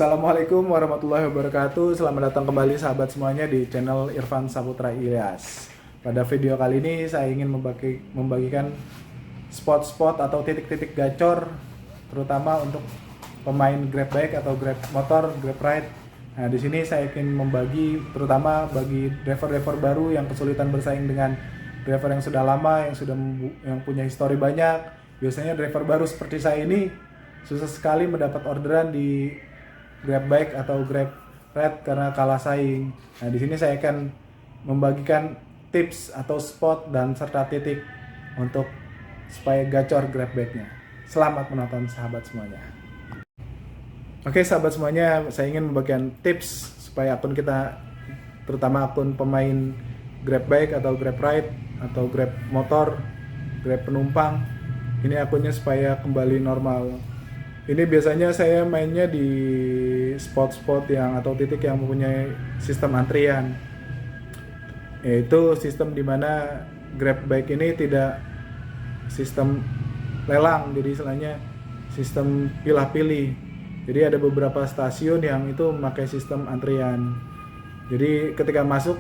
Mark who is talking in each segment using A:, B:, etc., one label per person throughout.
A: Assalamualaikum warahmatullahi wabarakatuh. Selamat datang kembali sahabat semuanya di channel Irfan Saputra Ilyas. Pada video kali ini saya ingin membagikan spot-spot atau titik-titik gacor, terutama untuk pemain grab bike atau grab motor, grab ride. Nah, di sini saya ingin membagi terutama bagi driver-driver baru yang kesulitan bersaing dengan driver yang sudah lama, yang punya histori banyak. Biasanya driver baru seperti saya ini susah sekali mendapat orderan di grab bike atau grab ride karena kalah saing. Nah, di sini saya akan membagikan tips atau spot dan serta titik untuk supaya gacor grab bike-nya. Selamat menonton sahabat semuanya. Oke sahabat semuanya, saya ingin membagikan tips supaya akun kita, terutama akun pemain grab bike atau grab ride atau grab motor, grab penumpang, ini akunnya supaya kembali normal. Ini biasanya saya mainnya di spot-spot atau titik yang mempunyai sistem antrian, yaitu sistem dimana grab bike ini tidak sistem lelang, jadi istilahnya sistem pilih-pilih. Jadi ada beberapa stasiun yang itu memakai sistem antrian. Jadi ketika masuk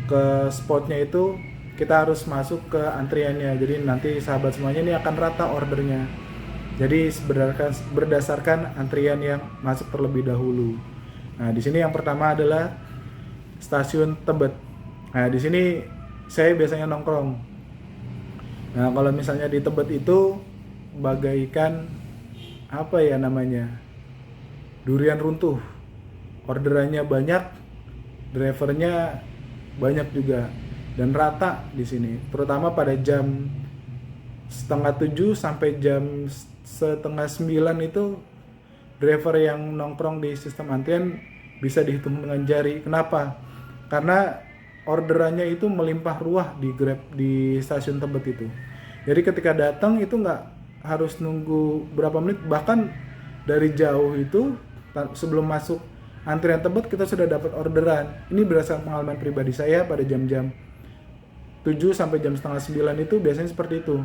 A: ke spotnya itu kita harus masuk ke antriannya. Jadi nanti sahabat semuanya ini akan rata ordernya. Jadi berdasarkan antrian yang masuk terlebih dahulu. Nah, di sini yang pertama adalah stasiun Tebet. Nah, di sini saya biasanya nongkrong. Nah, kalau misalnya di Tebet itu bagaikan apa ya namanya? Durian runtuh. Orderannya banyak, drivernya banyak juga dan rata di sini. Terutama pada jam 6:30 sampai jam 8:30 itu driver yang nongkrong di sistem antrian bisa dihitung dengan jari. Kenapa? Karena orderannya itu melimpah ruah di stasiun Tebet itu. Jadi ketika datang itu nggak harus nunggu berapa menit, bahkan dari jauh itu sebelum masuk antrian Tebet kita sudah dapat orderan. Ini berdasarkan pengalaman pribadi saya pada jam-jam 7 sampai jam 8:30 itu biasanya seperti itu.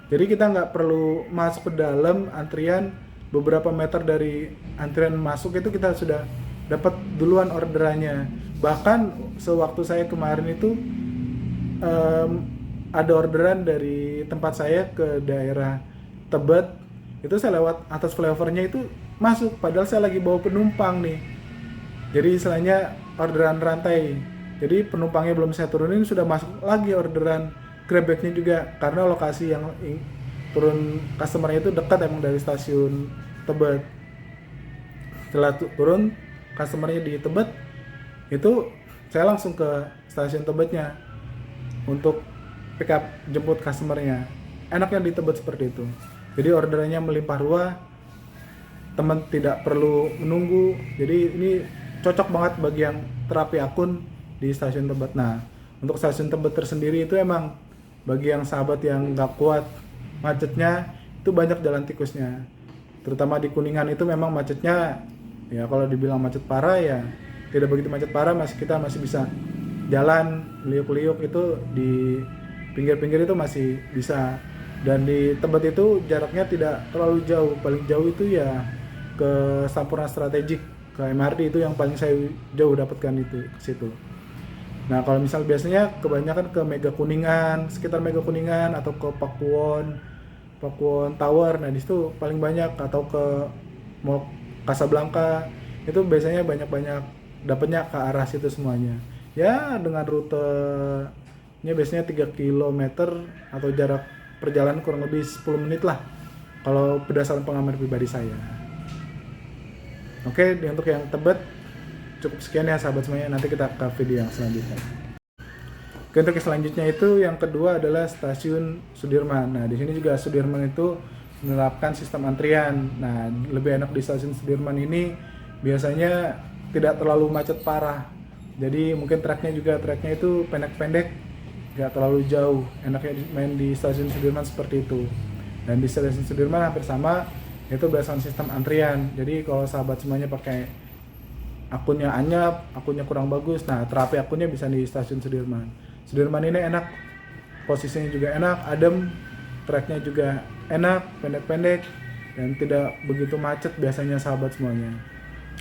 A: Jadi kita nggak perlu masuk ke dalam antrian, beberapa meter dari antrian masuk itu kita sudah dapat duluan orderannya. Bahkan sewaktu saya kemarin itu ada orderan dari tempat saya ke daerah Tebet, itu saya lewat atas flyovernya itu masuk, padahal saya lagi bawa penumpang nih. Jadi istilahnya orderan rantai. Jadi penumpangnya belum saya turunin sudah masuk lagi orderan grab bike-nya juga, karena lokasi yang turun customer-nya itu dekat emang dari stasiun Tebet. Setelah turun customer-nya di Tebet, itu saya langsung ke stasiun Tebetnya untuk pick up jemput customer-nya. Enaknya di Tebet seperti itu. Jadi orderannya melimpah ruah, teman tidak perlu menunggu. Jadi ini cocok banget bagi yang terapi akun di stasiun Tebet. Nah, untuk stasiun Tebet tersendiri itu emang bagi yang sahabat yang nggak kuat macetnya, itu banyak jalan tikusnya. Terutama di Kuningan itu memang macetnya, ya kalau dibilang macet parah ya tidak begitu macet parah, kita masih bisa jalan liuk-liuk itu di pinggir-pinggir itu masih bisa. Dan di Tebet itu jaraknya tidak terlalu jauh, paling jauh itu ya ke Sampurna Strategik, ke MRT itu yang paling saya jauh dapatkan itu ke situ. Nah, kalau misal biasanya kebanyakan ke Mega Kuningan, sekitar Mega Kuningan atau ke Pakuwon Tower. Nah, di situ paling banyak, atau ke Mall Casablanca. Itu biasanya banyak dapatnya ke arah situ semuanya. Ya, dengan rutenya biasanya 3 km atau jarak perjalanan kurang lebih 10 menit lah. Kalau berdasarkan pengalaman pribadi saya. Oke, untuk yang Tebet cukup sekian ya sahabat semuanya, nanti kita ke video yang selanjutnya. Oke, untuk yang selanjutnya itu yang kedua adalah stasiun Sudirman. Nah, di sini juga Sudirman itu menerapkan sistem antrian. Nah, lebih enak di stasiun Sudirman ini biasanya tidak terlalu macet parah. Jadi mungkin treknya itu pendek-pendek, nggak terlalu jauh. Enaknya main di stasiun Sudirman seperti itu. Dan di stasiun Sudirman hampir sama, itu berdasarkan sistem antrian. Jadi kalau sahabat semuanya pakai akunnya anyap, akunnya kurang bagus, nah terapi akunnya bisa di stasiun Sudirman. Sudirman ini enak, posisinya juga enak, adem, treknya juga enak, pendek-pendek, dan tidak begitu macet biasanya sahabat semuanya.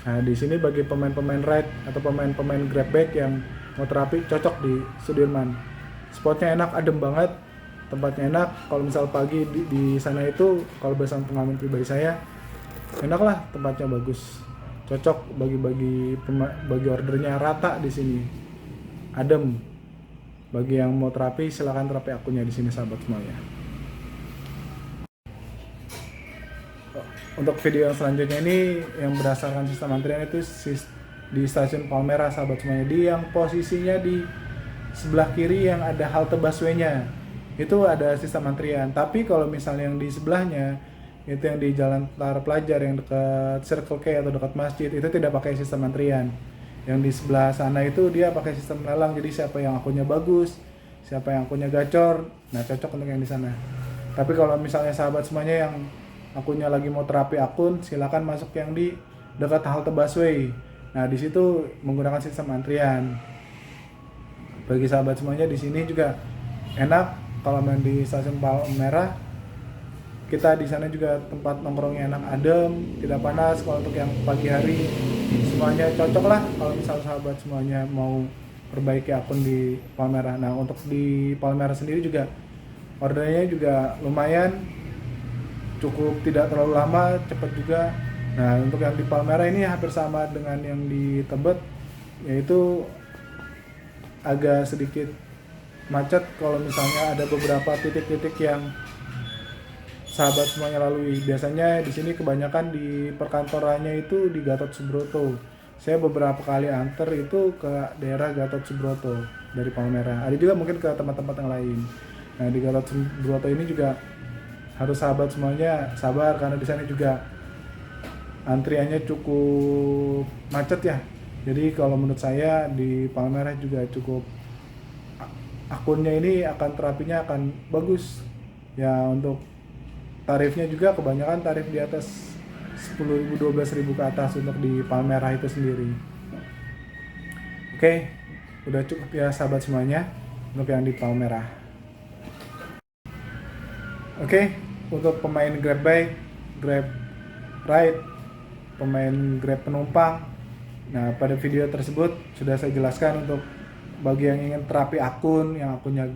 A: Nah, di sini bagi pemain-pemain ride atau pemain-pemain grab bike yang mau terapi cocok di Sudirman. Spotnya enak, adem banget, tempatnya enak. Kalau misal pagi di sana itu, kalau bersama pengalaman pribadi saya, enak lah, tempatnya bagus, cocok bagi ordernya, rata di sini, adem. Bagi yang mau terapi, silakan terapi akunnya di sini sahabat semuanya. Untuk video yang selanjutnya ini yang berdasarkan sistem antrian itu di stasiun Palmerah sahabat semuanya, di yang posisinya di sebelah kiri yang ada halte busway-nya itu ada sistem antrian. Tapi kalau misalnya yang di sebelahnya itu yang di Jalan Tentara Pelajar yang dekat Circle K atau dekat masjid itu tidak pakai sistem antrian. Yang di sebelah sana itu dia pakai sistem lelang, jadi siapa yang akunnya bagus, siapa yang akunnya gacor, nah cocok untuk yang di sana. Tapi kalau misalnya sahabat semuanya yang akunnya lagi mau terapi akun, silakan masuk yang di dekat halte busway. Nah, di situ menggunakan sistem antrian. Bagi sahabat semuanya di sini juga enak kalau main di stasiun Palmerah. Kita di sana juga tempat nongkrongnya enak, adem, tidak panas. Kalau untuk yang pagi hari semuanya cocok lah kalau misal sahabat semuanya mau perbaiki akun di Palmerah. Nah, untuk di Palmerah sendiri juga ordernya juga lumayan, cukup tidak terlalu lama, cepat juga. Nah, untuk yang di Palmerah ini hampir sama dengan yang di Tebet, yaitu agak sedikit macet kalau misalnya ada beberapa titik-titik yang sahabat semuanya lalui. Biasanya di sini kebanyakan di perkantorannya itu di Gatot Subroto. Saya beberapa kali anter itu ke daerah Gatot Subroto dari Palmerah. Ada juga mungkin ke tempat-tempat yang lain. Nah, di Gatot Subroto ini juga harus sahabat semuanya sabar karena di sana juga antriannya cukup macet ya. Jadi kalau menurut saya di Palmerah juga cukup, akunnya ini akan terapinya akan bagus ya. Untuk tarifnya juga kebanyakan tarif di atas 10.000 12.000 ke atas untuk di Palmerah itu sendiri. Oke, udah cukup ya sahabat semuanya untuk yang di Palmerah. Oke, untuk pemain Grab Bike, Grab Ride, pemain Grab penumpang. Nah, pada video tersebut sudah saya jelaskan untuk bagi yang ingin terapi akun, yang akunnya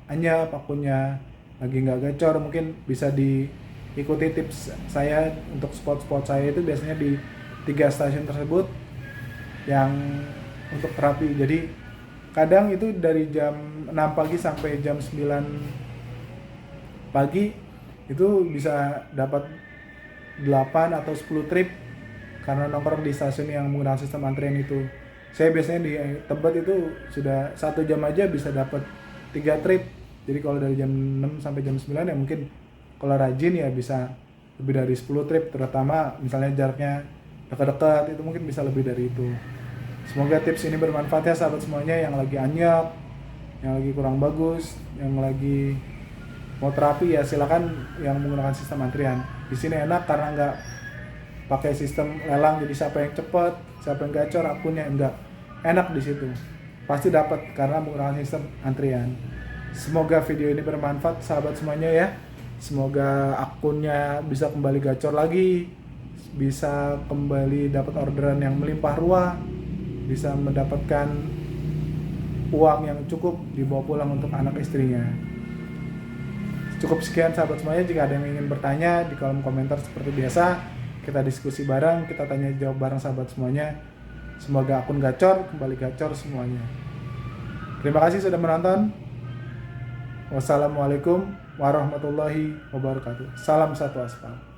A: anyap, akunnya lagi nggak gacor, mungkin bisa diikuti tips saya untuk spot-spot saya itu biasanya di 3 stasiun tersebut yang untuk terapi. Jadi kadang itu dari jam 6 pagi sampai jam 9 pagi itu bisa dapat 8 atau 10 trip karena nongkrong di stasiun yang menggunakan sistem antrian itu. Saya biasanya di Tebet itu sudah 1 jam aja bisa dapat 3 trip. Jadi kalau dari jam 6 sampai jam 9 ya mungkin kalau rajin ya bisa lebih dari 10 trip, terutama misalnya jaraknya dekat-dekat itu mungkin bisa lebih dari itu. Semoga tips ini bermanfaat ya sahabat semuanya yang lagi anyap, yang lagi kurang bagus, yang lagi mau terapi ya silakan yang menggunakan sistem antrian. Di sini enak karena nggak pakai sistem lelang, jadi siapa yang cepat, siapa yang gacor akunnya enggak. Enak di situ. Pasti dapat karena menggunakan sistem antrian. Semoga video ini bermanfaat sahabat semuanya ya. Semoga akunnya bisa kembali gacor lagi, bisa kembali dapat orderan yang melimpah ruah, bisa mendapatkan uang yang cukup dibawa pulang untuk anak istrinya. Cukup sekian sahabat semuanya. Jika ada yang ingin bertanya di kolom komentar seperti biasa, kita diskusi bareng, kita tanya jawab bareng sahabat semuanya. Semoga akun gacor kembali gacor semuanya. Terima kasih sudah menonton. Wassalamualaikum warahmatullahi wabarakatuh. Salam satu aspal.